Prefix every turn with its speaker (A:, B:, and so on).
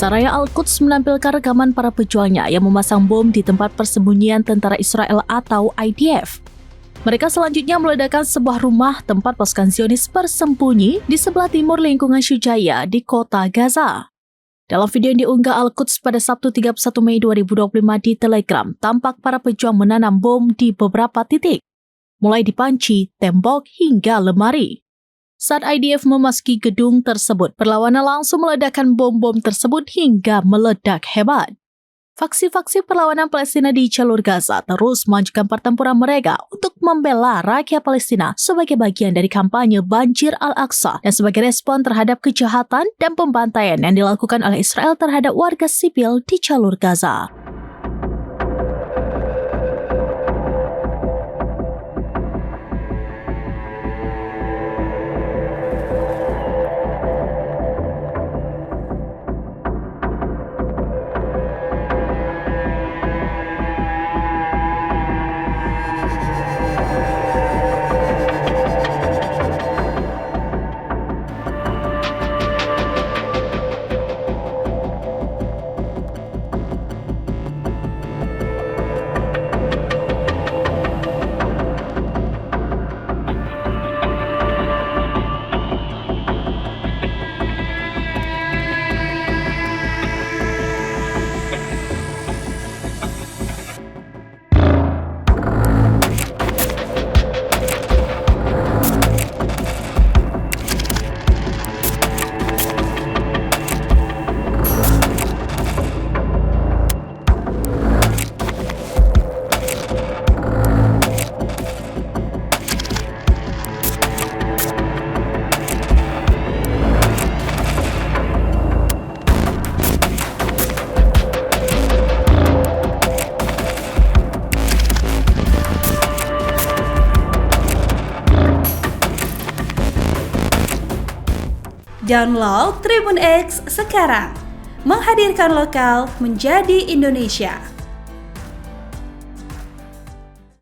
A: Saraya Al-Quds menampilkan rekaman para pejuangnya yang memasang bom di tempat persembunyian tentara Israel atau IDF. Mereka selanjutnya meledakkan sebuah rumah tempat pasukan Zionis bersembunyi di sebelah timur lingkungan Syujaya di kota Gaza. Dalam video yang diunggah Al-Quds pada Sabtu 31 Mei 2025 di Telegram, tampak para pejuang menanam bom di beberapa titik, mulai di panci, tembok, hingga lemari. Saat IDF memasuki gedung tersebut, perlawanan langsung meledakkan bom-bom tersebut hingga meledak hebat. Faksi-faksi perlawanan Palestina di jalur Gaza terus melanjutkan pertempuran mereka untuk membela rakyat Palestina sebagai bagian dari kampanye Banjir Al-Aqsa dan sebagai respon terhadap kejahatan dan pembantaian yang dilakukan oleh Israel terhadap warga sipil di jalur Gaza.
B: Download Tribun X sekarang, menghadirkan lokal menjadi Indonesia.